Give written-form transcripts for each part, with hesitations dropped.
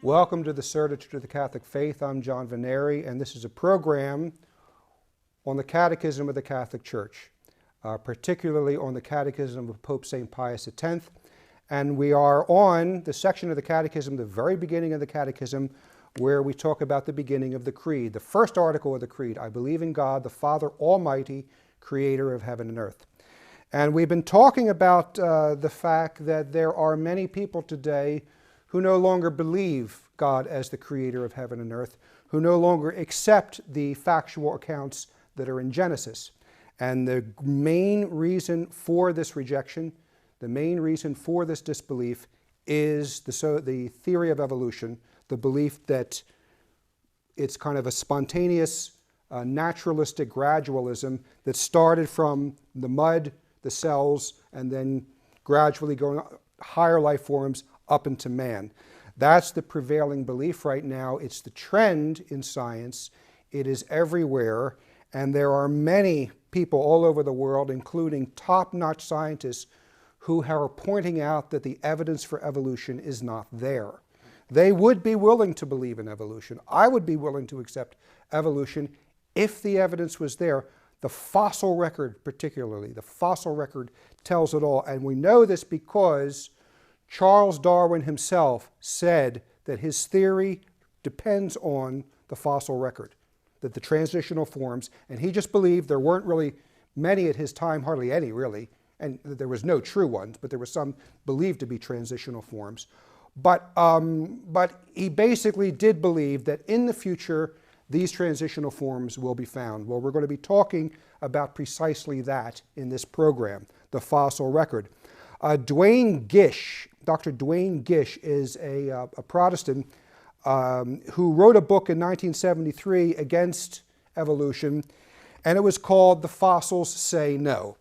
Welcome to the Certitude of the Catholic Faith. I'm John Veneri, and this is a program on the Catechism of the Catholic Church, particularly on the Catechism of Pope St. Pius X. And we are on the section of the Catechism, the very beginning of the Catechism, where we talk about the beginning of the Creed. The first article of the Creed: I believe in God, the Father Almighty, creator of heaven and earth. And we've been talking about the fact that there are many people today who no longer believe God as the creator of heaven and earth, who no longer accept the factual accounts that are in Genesis. And the main reason for this rejection, the main reason for this disbelief is the theory of evolution, the belief that it's kind of a spontaneous, naturalistic gradualism that started from the mud, the cells, and then gradually going higher life forms up into man. That's the prevailing belief right now. It's the trend in science. It is everywhere, and there are many people all over the world, including top-notch scientists, who are pointing out that the evidence for evolution is not there. They would be willing to believe in evolution. I would be willing to accept evolution if the evidence was there. The fossil record, particularly, the fossil record tells it all, and we know this because Charles Darwin himself said that his theory depends on the fossil record, that the transitional forms, and he just believed there weren't really many at his time, hardly any really, and there was no true ones, but there were some believed to be transitional forms. But he basically did believe that in the future, these transitional forms will be found. Well, we're going to be talking about precisely that in this program, the fossil record. Dr. Duane Gish is a Protestant who wrote a book in 1973 against evolution, and it was called The Fossils Say No.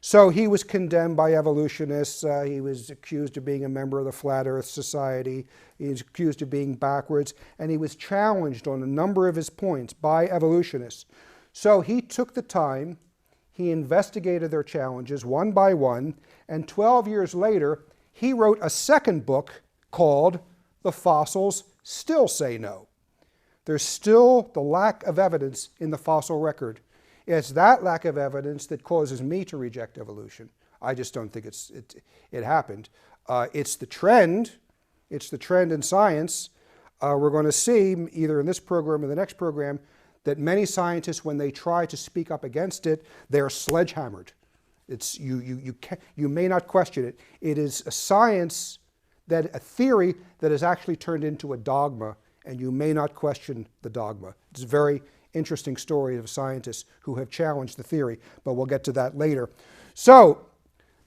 So he was condemned by evolutionists. He was accused of being a member of the Flat Earth Society. He was accused of being backwards, and he was challenged on a number of his points by evolutionists. So he took the time, he investigated their challenges one by one, and 12 years later, he wrote a second book called The Fossils Still Say No. There's still the lack of evidence in the fossil record. It's that lack of evidence that causes me to reject evolution. I just don't think it happened. It's the trend. It's the trend in science. We're going to see, either in this program or the next program, that many scientists, when they try to speak up against it, they're sledgehammered. You may not question it. It is a science, a theory that has actually turned into a dogma, and you may not question the dogma. It's a very interesting story of scientists who have challenged the theory, but we'll get to that later. So,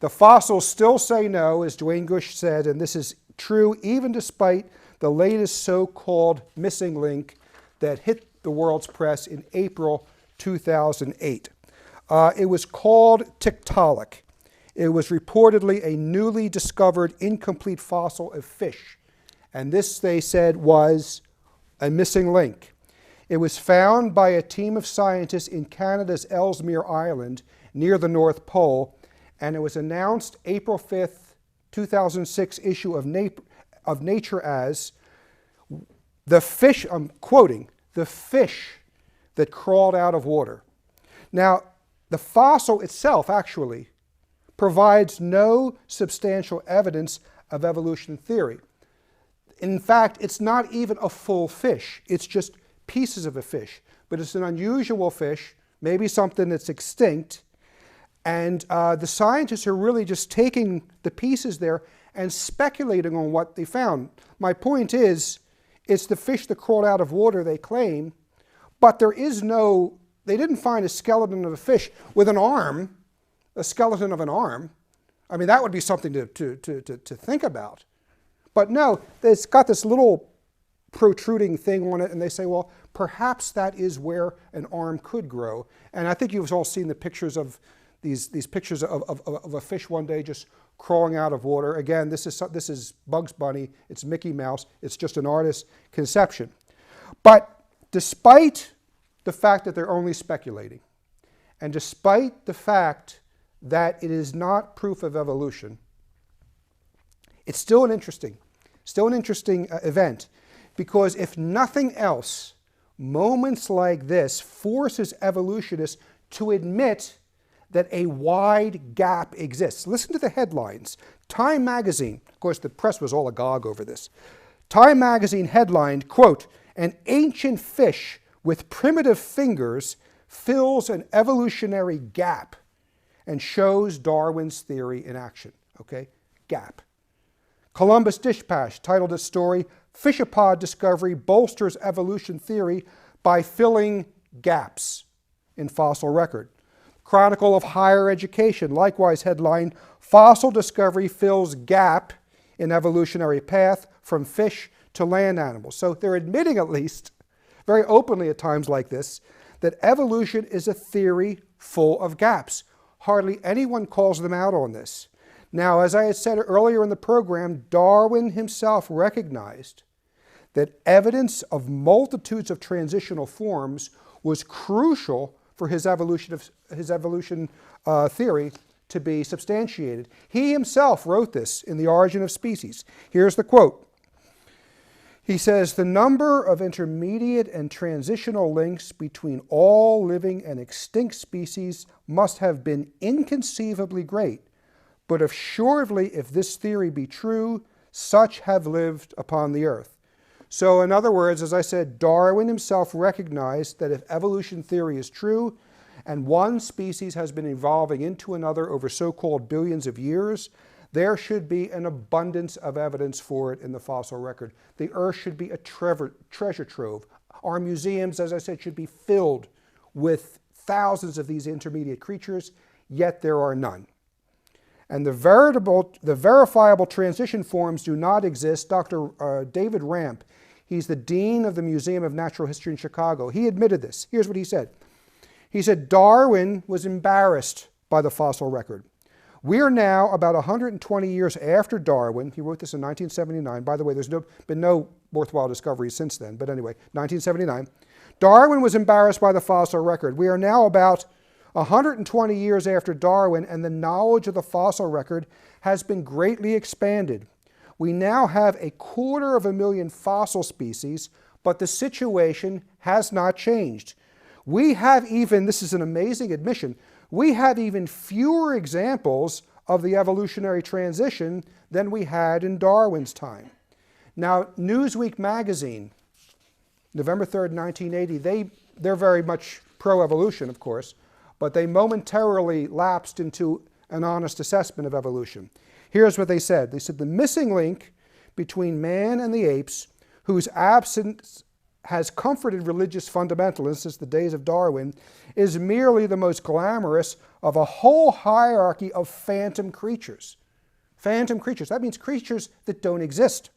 the fossils still say no, as Duane Gish said, and this is true even despite the latest so-called missing link that hit the world's press in April 2008. It was called Tiktaalik. It was reportedly a newly discovered incomplete fossil of fish. And this, they said, was a missing link. It was found by a team of scientists in Canada's Ellesmere Island near the North Pole, and it was announced April 5th, 2006 issue of Nature as the fish, I'm quoting, the fish that crawled out of water. Now, the fossil itself actually provides no substantial evidence of evolution theory. In fact, it's not even a full fish. It's just pieces of a fish. But it's an unusual fish, maybe something that's extinct. And the scientists are really just taking the pieces there and speculating on what they found. My point is, it's the fish that crawled out of water, they claim, but they didn't find a skeleton of a fish with an arm, a skeleton of an arm. I mean, that would be something to think about. But no, it's got this little protruding thing on it, and they say, well, perhaps that is where an arm could grow. And I think you've all seen the pictures of these pictures of a fish one day just crawling out of water. Again, this is Bugs Bunny, it's Mickey Mouse, it's just an artist's conception. But despite the fact that they're only speculating, and despite the fact that it is not proof of evolution, it's still an interesting Still an interesting event, because if nothing else, moments like this forces evolutionists to admit that a wide gap exists. Listen to the headlines. Time magazine, of course the press was all agog over this. Time magazine headlined, quote, "An ancient fish with primitive fingers fills an evolutionary gap and shows Darwin's theory in action." Okay, gap. Columbus Dispatch titled its story, "Fishapod Discovery Bolsters Evolution Theory by Filling Gaps in Fossil Record." Chronicle of Higher Education likewise headlined, "Fossil Discovery Fills Gap in Evolutionary Path from Fish to Land Animals." So they're admitting, at least, very openly at times like this, that evolution is a theory full of gaps. Hardly anyone calls them out on this. Now, as I had said earlier in the program, Darwin himself recognized that evidence of multitudes of transitional forms was crucial for his evolution theory to be substantiated. He himself wrote this in The Origin of Species. Here's the quote. He says, "The number of intermediate and transitional links between all living and extinct species must have been inconceivably great, but assuredly, if this theory be true, such have lived upon the earth." So in other words, as I said, Darwin himself recognized that if evolution theory is true, and one species has been evolving into another over so-called billions of years, there should be an abundance of evidence for it in the fossil record. The earth should be a treasure trove. Our museums, as I said, should be filled with thousands of these intermediate creatures, yet there are none. And the verifiable transition forms do not exist. Dr. David Ramp, he's the Dean of the Museum of Natural History in Chicago. He admitted this. Here's what he said. He said, "Darwin was embarrassed by the fossil record. We are now about 120 years after Darwin." He wrote this in 1979. By the way, there's been no worthwhile discoveries since then. But anyway, 1979. "Darwin was embarrassed by the fossil record. We are now about 120 years after Darwin, and the knowledge of the fossil record has been greatly expanded. We now have 250,000 fossil species, but the situation has not changed. We have even," this is an amazing admission, "we have even fewer examples of the evolutionary transition than we had in Darwin's time." Now, Newsweek magazine, November 3rd, 1980, they're very much pro-evolution, of course, but they momentarily lapsed into an honest assessment of evolution. Here's what they said. They said, "The missing link between man and the apes, whose absence has comforted religious fundamentalists since the days of Darwin, is merely the most glamorous of a whole hierarchy of phantom creatures." Phantom creatures, that means creatures that don't exist.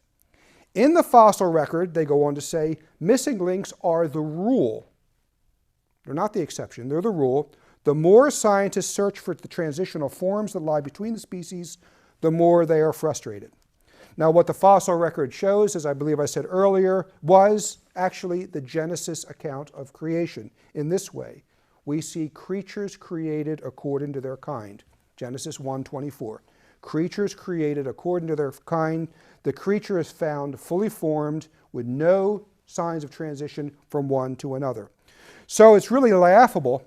"In the fossil record," they go on to say, "missing links are the rule." They're not the exception, they're the rule. "The more scientists search for the transitional forms that lie between the species, the more they are frustrated." Now, what the fossil record shows, as I believe I said earlier, was actually the Genesis account of creation. In this way, we see creatures created according to their kind. Genesis 1:24. Creatures created according to their kind. The creature is found fully formed with no signs of transition from one to another. So it's really laughable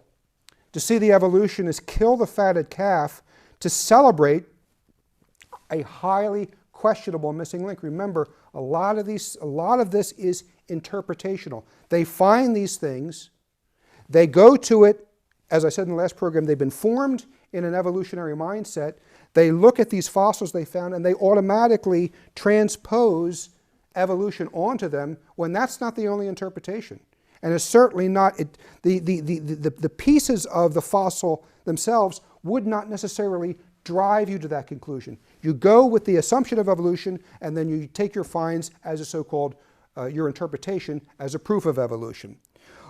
to see the evolutionists kill the fatted calf to celebrate a highly questionable missing link. Remember, a lot of this is interpretational. They find these things, they go to it, as I said in the last program, they've been formed in an evolutionary mindset. They look at these fossils they found and they automatically transpose evolution onto them when that's not the only interpretation. And it's certainly not, the pieces of the fossil themselves would not necessarily drive you to that conclusion. You go with the assumption of evolution, and then you take your finds as a so-called, your interpretation as a proof of evolution.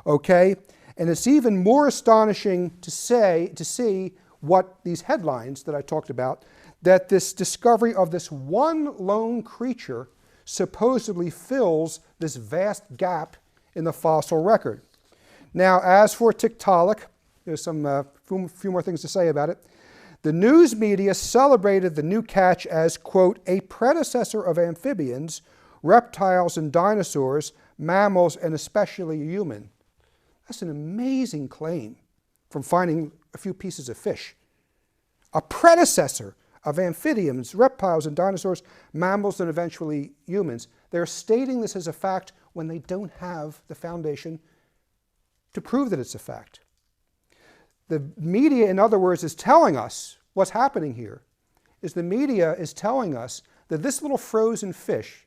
Okay? And it's even more astonishing to see what these headlines that I talked about, that this discovery of this one lone creature supposedly fills this vast gap in the fossil record. Now, as for Tiktaalik, there's some few more things to say about it. The news media celebrated the new catch as, quote, a predecessor of amphibians, reptiles and dinosaurs, mammals, and especially human. That's an amazing claim from finding a few pieces of fish. A predecessor of amphibians, reptiles and dinosaurs, mammals, and eventually humans. They're stating this as a fact when they don't have the foundation to prove that it's a fact. The media, in other words, is telling us what's happening here. Is the media is telling us that this little frozen fish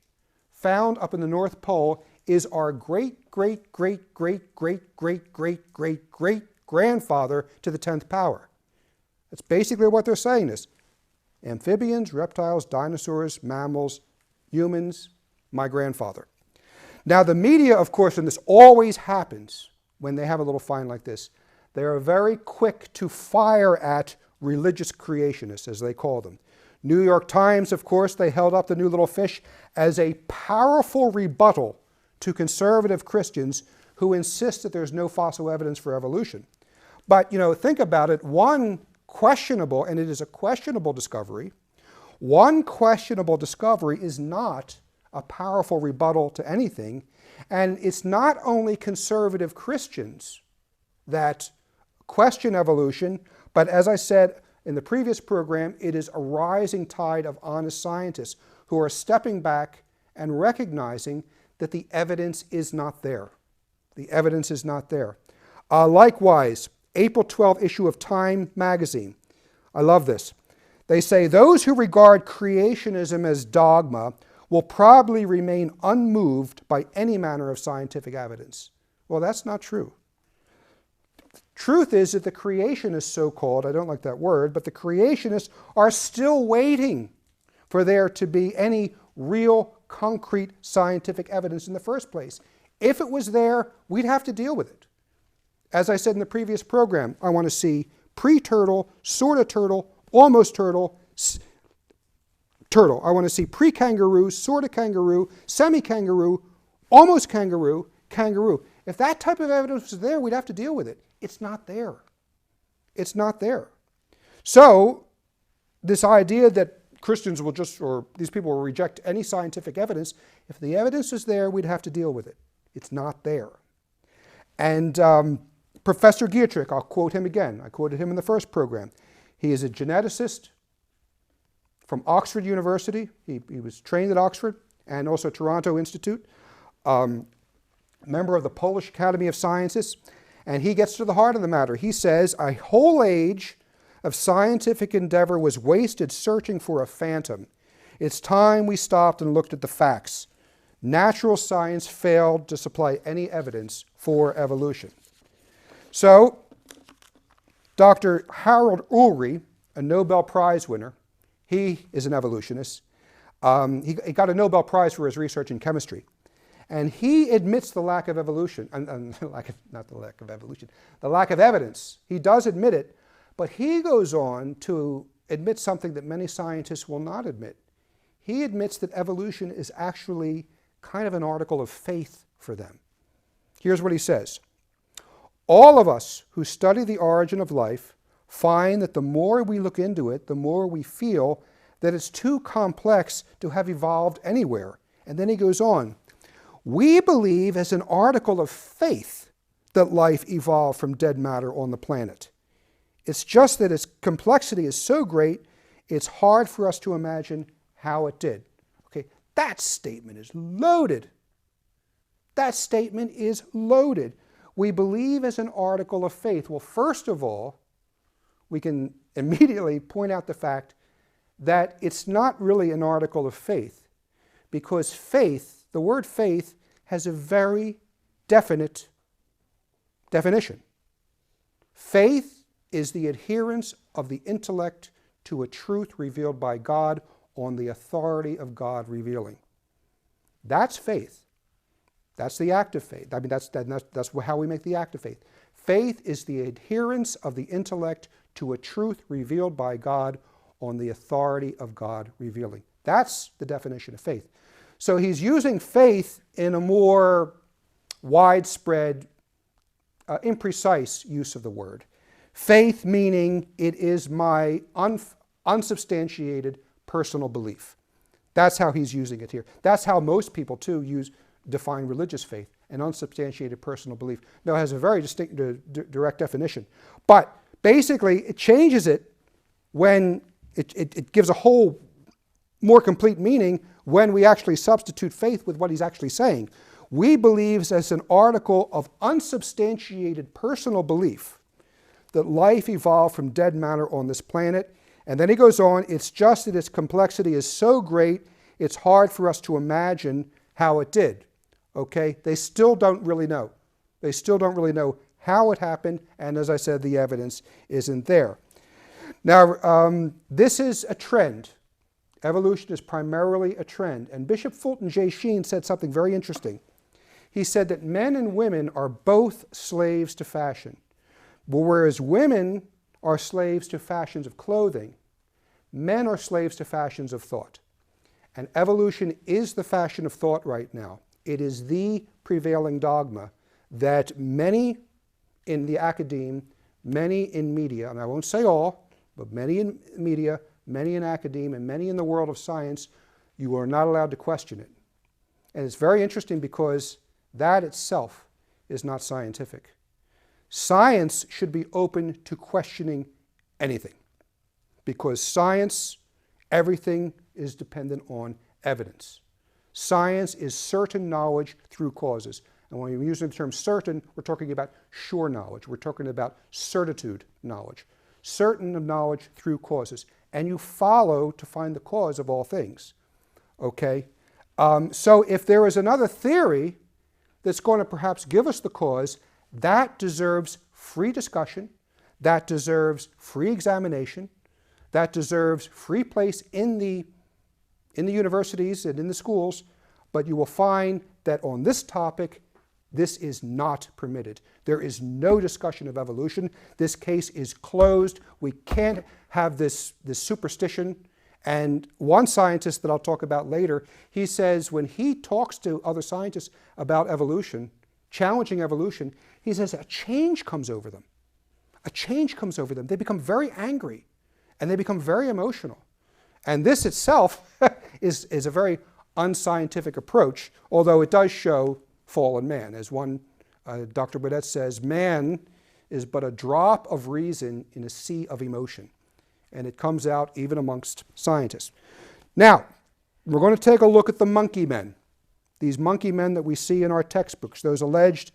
found up in the North Pole is our great, great, great, great, great, great, great, great, great grandfather to the 10th power. That's basically what they're saying is amphibians, reptiles, dinosaurs, mammals, humans, my grandfather. Now the media, of course, and this always happens when they have a little find like this, they are very quick to fire at religious creationists, as they call them. New York Times, of course, they held up the new little fish as a powerful rebuttal to conservative Christians who insist that there's no fossil evidence for evolution. But, think about it. One questionable, and it is a questionable discovery, one questionable discovery is not a powerful rebuttal to anything. And it's not only conservative Christians that question evolution, but as I said in the previous program, it is a rising tide of honest scientists who are stepping back and recognizing that the evidence is not there. The evidence is not there. Likewise, April 12th issue of Time magazine. I love this. They say, those who regard creationism as dogma will probably remain unmoved by any manner of scientific evidence. Well, that's not true. Truth is that the creationists, so-called, I don't like that word, but the creationists are still waiting for there to be any real, concrete scientific evidence in the first place. If it was there, we'd have to deal with it. As I said in the previous program, I want to see pre-turtle, sort of turtle, almost turtle, turtle. I want to see pre-kangaroo, sort of kangaroo, semi-kangaroo, almost kangaroo, kangaroo. If that type of evidence was there, we'd have to deal with it. It's not there. It's not there. So this idea that Christians will just, or these people will reject any scientific evidence, if the evidence is there, we'd have to deal with it. It's not there. And Professor Dietrich, I'll quote him again. I quoted him in the first program. He is a geneticist from Oxford University. He was trained at Oxford and also Toronto Institute, member of the Polish Academy of Sciences. And he gets to the heart of the matter. He says, a whole age of scientific endeavor was wasted searching for a phantom. It's time we stopped and looked at the facts. Natural science failed to supply any evidence for evolution. So, Dr. Harold Urey, a Nobel Prize winner, he is an evolutionist. He got a Nobel Prize for his research in chemistry. And he admits the lack of evolution, the lack of evidence. He does admit it, but he goes on to admit something that many scientists will not admit. He admits that evolution is actually kind of an article of faith for them. Here's what he says. All of us who study the origin of life find that the more we look into it, the more we feel that it's too complex to have evolved anywhere. And then he goes on. We believe as an article of faith that life evolved from dead matter on the planet. It's just that its complexity is so great, it's hard for us to imagine how it did. Okay, that statement is loaded. That statement is loaded. We believe as an article of faith. Well, first of all, we can immediately point out the fact that it's not really an article of faith, because faith, the word faith, has a very definite definition. Faith is the adherence of the intellect to a truth revealed by God on the authority of God revealing. That's faith. That's the act of faith. I mean, that's how we make the act of faith. Faith is the adherence of the intellect to a truth revealed by God on the authority of God revealing. That's the definition of faith. So he's using faith in a more widespread, imprecise use of the word. Faith meaning it is my unsubstantiated personal belief. That's how he's using it here. That's how most people, too, define religious faith, an unsubstantiated personal belief. Now, it has a very distinct, direct definition. But basically, it changes it when it gives a whole more complete meaning when we actually substitute faith with what he's actually saying. We believe as an article of unsubstantiated personal belief that life evolved from dead matter on this planet. And then he goes on, it's just that its complexity is so great, it's hard for us to imagine how it did. Okay? They still don't really know. They still don't really know how it happened, and as I said, the evidence isn't there. Now, this is a trend. Evolution is primarily a trend. And Bishop Fulton J. Sheen said something very interesting. He said that men and women are both slaves to fashion. But whereas women are slaves to fashions of clothing, men are slaves to fashions of thought. And evolution is the fashion of thought right now. It is the prevailing dogma that many in the academe, many in media, and I won't say all, but many in media, many in academe, and many in the world of science, you are not allowed to question it. And it's very interesting because that itself is not scientific. Science should be open to questioning anything, because science, everything is dependent on evidence. Science is certain knowledge through causes. And when we're using the term certain, we're talking about sure knowledge. We're talking about certitude knowledge. Certain of knowledge through causes. And you follow to find the cause of all things. Okay? So if there is another theory that's going to perhaps give us the cause, that deserves free discussion, that deserves free examination, that deserves free place in the universities and in the schools, but you will find that on this topic, this is not permitted. There is no discussion of evolution. This case is closed. We can't have this superstition. And one scientist that I'll talk about later, he says when he talks to other scientists about evolution, challenging evolution, he says a change comes over them. A change comes over them. They become very angry and they become very emotional. And this itself is a very unscientific approach, although it does show fallen man. As one, Dr. Baudet says, man is but a drop of reason in a sea of emotion. And it comes out even amongst scientists. Now, we're going to take a look at the monkey men. These monkey men that we see in our textbooks, those alleged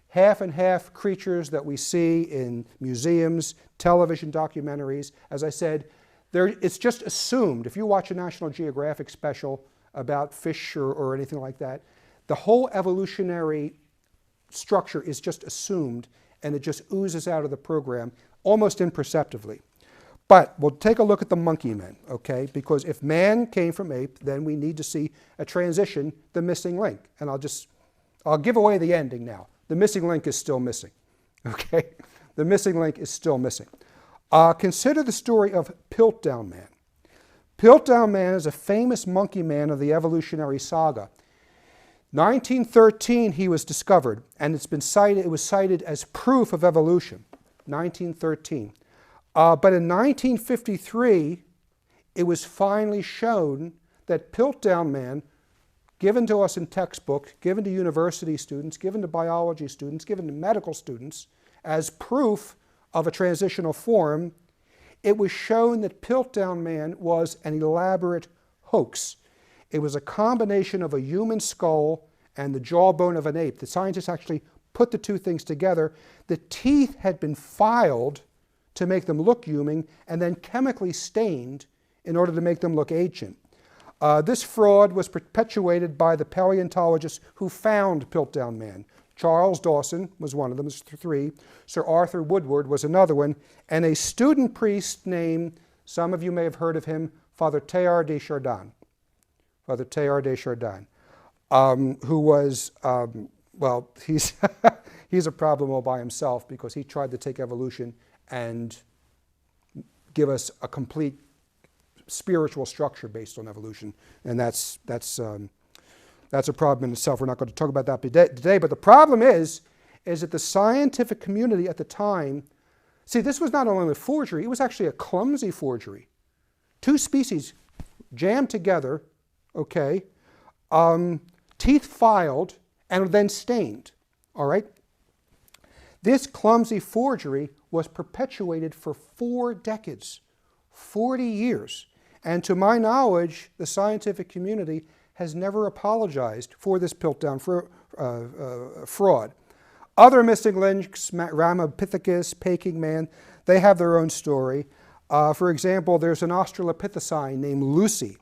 half and half creatures that we see in museums, television documentaries. As I said, it's just assumed. If you watch a National Geographic special about fish or anything like that, the whole evolutionary structure is just assumed, and it just oozes out of the program almost imperceptibly. But we'll take a look at the monkey men, okay? Because if man came from ape, then we need to see a transition, the missing link. And I'll give away the ending now. The missing link is still missing, okay? The missing link is still missing. Consider the story of Piltdown Man. Piltdown Man is a famous monkey man of the evolutionary saga. 1913 he was discovered, and it was cited as proof of evolution, 1913. But in 1953, it was finally shown that Piltdown Man, given to us in textbook, given to university students, given to biology students, given to medical students, as proof of a transitional form, it was shown that Piltdown Man was an elaborate hoax. It was a combination of a human skull and the jawbone of an ape. The scientists actually put the two things together. The teeth had been filed to make them look human and then chemically stained in order to make them look ancient. This fraud was perpetuated by the paleontologists who found Piltdown Man. Charles Dawson was one of them, there's three. Sir Arthur Woodward was another one, and a student priest named, some of you may have heard of him, Father Teilhard de Chardin. Father Teilhard de Chardin, who was, well, he's, he's a problem all by himself because he tried to take evolution and give us a complete spiritual structure based on evolution, and that's a problem in itself. We're not going to talk about that today, but the problem is that the scientific community at the time See, this was not only a forgery, it was actually a clumsy forgery. Two species jammed together, okay, teeth filed, and then stained, all right? This clumsy forgery was perpetuated for 4 decades, 40 years. And to my knowledge, the scientific community has never apologized for this Piltdown fraud. Other missing links, Ramapithecus, Peking Man, they have their own story. For example, there's an Australopithecine named Lucy,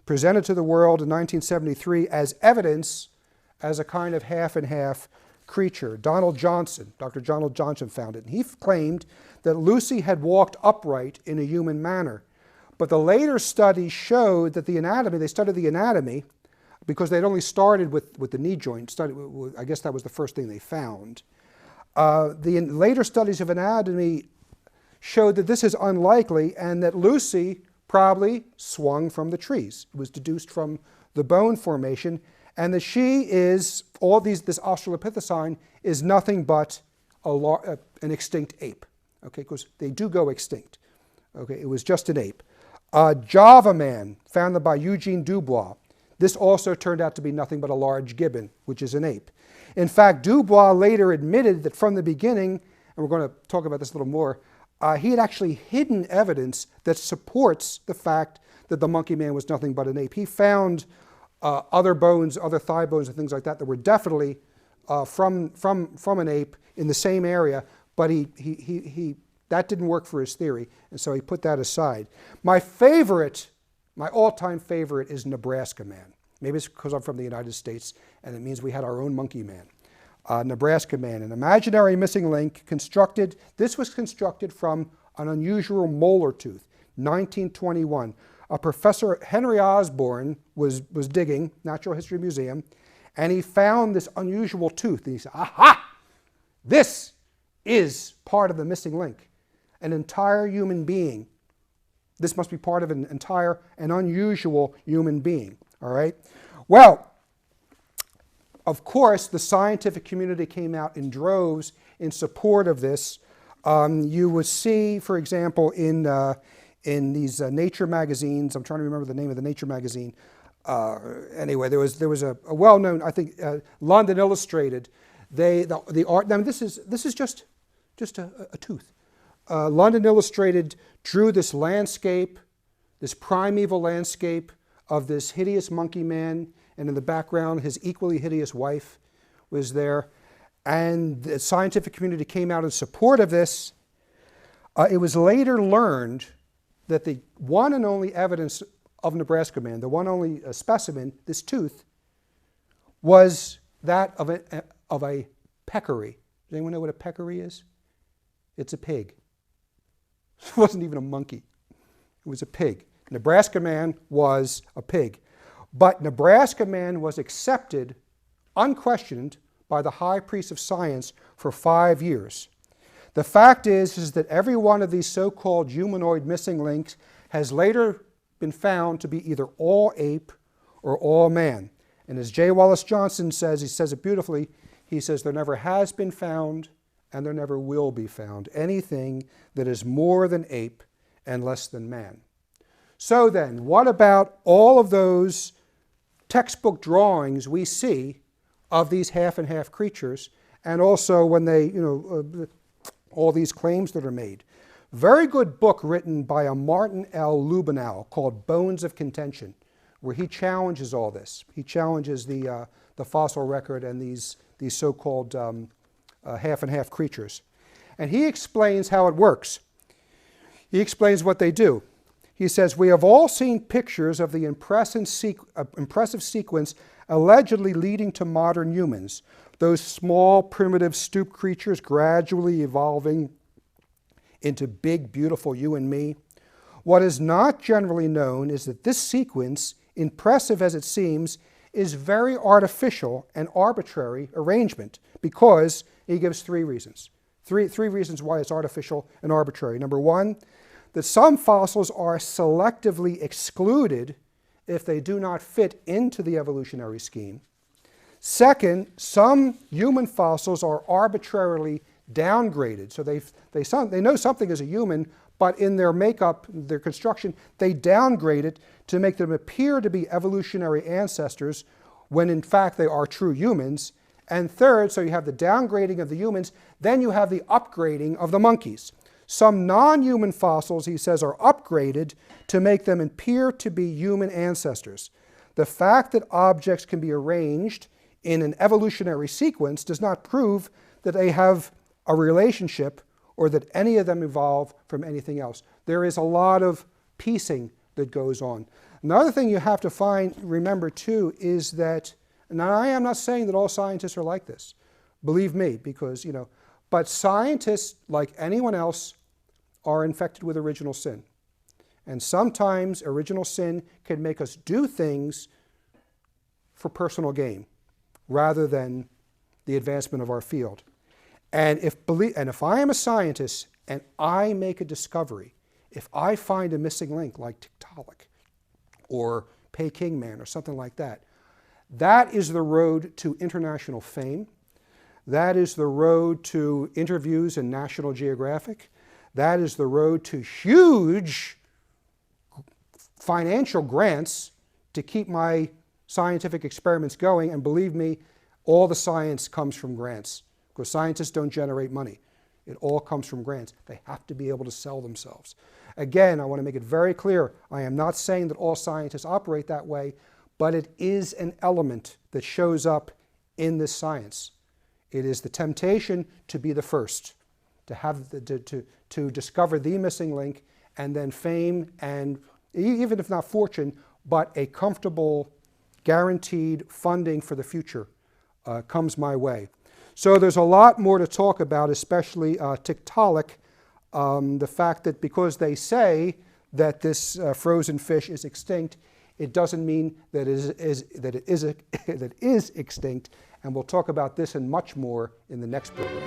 presented to the world in 1973 as evidence as a kind of half-and-half creature. Donald Johnson, Dr. Donald Johnson found it. And he claimed that Lucy had walked upright in a human manner. But the later studies showed that the anatomy, they studied the anatomy, because they'd only started with the knee joint. I guess that was the first thing they found. The later studies of anatomy showed that this is unlikely and that Lucy probably swung from the trees. It was deduced from the bone formation, and that she is, this Australopithecine is nothing but an extinct ape, okay, because they do go extinct. Okay, it was just an ape. Java Man, founded by Eugene Dubois. This also turned out to be nothing but a large gibbon, which is an ape. In fact, Dubois later admitted that from the beginning, and we're going to talk about this a little more, he had actually hidden evidence that supports the fact that the monkey man was nothing but an ape. He found other bones, other thigh bones and things like that that were definitely from an ape in the same area, but that didn't work for his theory, and so he put that aside. My all-time favorite is Nebraska Man. Maybe it's because I'm from the United States, and it means we had our own monkey man. Nebraska Man, an imaginary missing link constructed. This was constructed from an unusual molar tooth, 1921. Professor Henry Osborne was digging, Natural History Museum, and he found this unusual tooth. And he said, aha! This is part of the missing link. An entire human being. This must be part of an entire and unusual human being, all right? Well, of course, the scientific community came out in droves in support of this. You would see, for example, in these Nature magazines, I'm trying to remember the name of the Nature magazine. Anyway, there was a well-known, I think, London Illustrated. The art. Now this is just a tooth. London Illustrated drew this landscape, this primeval landscape of this hideous monkey man, and in the background his equally hideous wife was there. And the scientific community came out in support of this. It was later learned that the one and only evidence of Nebraska Man, the one only specimen, this tooth, was that of a peccary. Does anyone know what a peccary is? It's a pig. It wasn't even a monkey. It was a pig. Nebraska Man was a pig. But Nebraska Man was accepted, unquestioned, by the high priest of science for 5 years. The fact is that every one of these so-called humanoid missing links has later been found to be either all ape or all man. And as J. Wallace Johnson says, he says it beautifully, he says there never has been found and there never will be found anything that is more than ape and less than man. So then, what about all of those textbook drawings we see of these half-and-half creatures, and also when they, all these claims that are made? Very good book written by a Martin L. Lubenow called Bones of Contention, where he challenges all this. He challenges the fossil record and these so-called half-and-half creatures. And he explains how it works. He explains what they do. He says, we have all seen pictures of the impressive sequence allegedly leading to modern humans. Those small, primitive, stooped creatures gradually evolving into big, beautiful you and me. What is not generally known is that this sequence, impressive as it seems, is very artificial and arbitrary arrangement, because he gives 3 reasons. Three reasons why it's artificial and arbitrary. Number 1, that some fossils are selectively excluded if they do not fit into the evolutionary scheme. Second, some human fossils are arbitrarily downgraded. So they know something is a human, but in their makeup, their construction, they downgrade it to make them appear to be evolutionary ancestors when in fact they are true humans. And third, so you have the downgrading of the humans, then you have the upgrading of the monkeys. Some non-human fossils, he says, are upgraded to make them appear to be human ancestors. The fact that objects can be arranged in an evolutionary sequence does not prove that they have a relationship or that any of them evolve from anything else. There is a lot of piecing that goes on. Another thing you have to remember too is that, and I am not saying that all scientists are like this, believe me, because, but scientists, like anyone else, are infected with original sin. And sometimes original sin can make us do things for personal gain rather than the advancement of our field. And if I am a scientist and I make a discovery, if I find a missing link like Tiktaalik or Peking Man or something like that, that is the road to international fame. That is the road to interviews in National Geographic. That is the road to huge financial grants to keep my scientific experiments going. And believe me, all the science comes from grants, because scientists don't generate money. It all comes from grants. They have to be able to sell themselves. Again, I want to make it very clear, I am not saying that all scientists operate that way, but it is an element that shows up in this science. It is the temptation to be the first, to discover the missing link, and then fame, and even if not fortune, but a comfortable, guaranteed funding for the future comes my way. So there's a lot more to talk about, especially Tiktaalik, the fact that because they say that this frozen fish is extinct, it doesn't mean that it is extinct, and we'll talk about this and much more in the next program.